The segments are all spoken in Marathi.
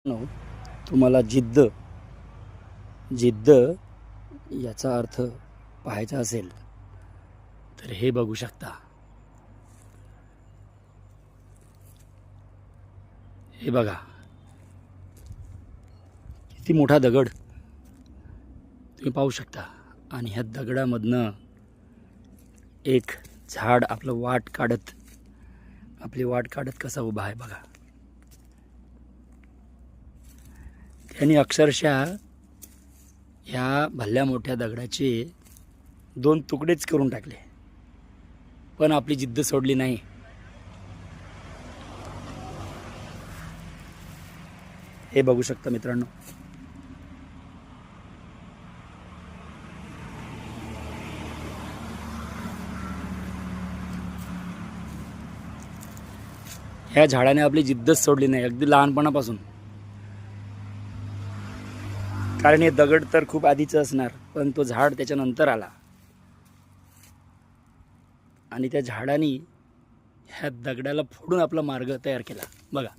नो तुम्हाला जिद्द जिद्द याचा अर्थ पाहायचा असेल तर हे बघू शकता। हे बघा किती मोठा दगड तुम्ही पाहू शकता आणि ह्या दगडामधनं एक झाड आपली वाट काढत कसा उभा आहे बघा। त्यांनी अक्षरशः ह्या भल्या मोठ्या दगडाचे 2 तुकडेच करून टाकले, पण आपली जिद्द सोडली नाही। हे बघू शकता मित्रांनो, ह्या झाडाने आपली जिद्दच सोडली नाही, अगदी लहानपणापासून। कारण हे दगड तर खूप आधीचं असणार, पण तो झाड त्याच्यानंतर आला आणि त्या झाडाने ह्या दगडाला फोडून आपला मार्ग तयार केला बघा।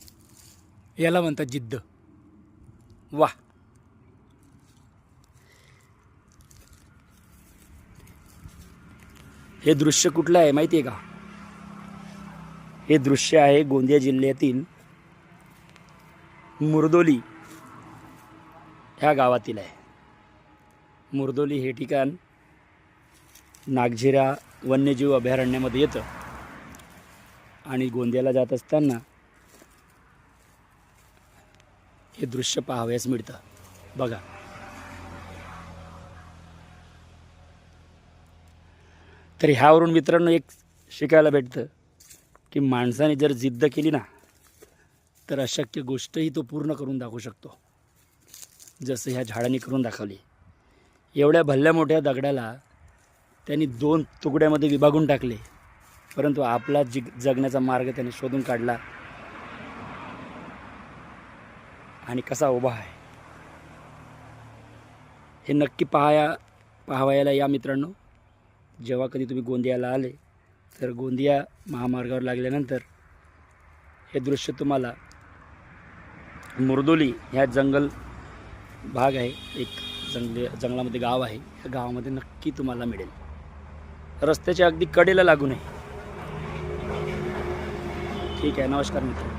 याला म्हणतात जिद्द। वाह! हे दृश्य कुठलं आहे माहिती आहे का? हे दृश्य आहे गोंदिया जिल्ह्यातील मुरदोली ह्या गावातील आहे। मुरदोली हे ठिकाण नागझिरा वन्यजीव अभयारण्यामध्ये येतं आणि गोंदियाला जात असताना हे दृश्य पाहावयास मिळतं बघा। तर ह्यावरून मित्रांनो एक शिकायला भेटतं की माणसाने जर जिद्द केली ना तर अशक्य गोष्टही तो पूर्ण करून दाखवू शकतो, जसं ह्या झाडाने करून दाखवली। एवढ्या भल्या मोठ्या दगडाला त्यांनी 2 तुकड्यामध्ये विभागून टाकले, परंतु आपला जगण्याचा मार्ग त्याने शोधून काढला आणि कसा उभा आहे हे नक्की पाहावयाला या मित्रांनो। जेव्हा कधी तुम्ही गोंदियाला आले तर गोंदिया महामार्गावर लागल्यानंतर हे दृश्य तुम्हाला मुरदोली ह्या जंगल भाग आहे, एक जंगलामध्ये गाव आहे, या गावामध्ये नक्की तुम्हाला मिळेल। रस्त्याच्या अगदी कडेला लागू नये। ठीक आहे, नमस्कार मित्र।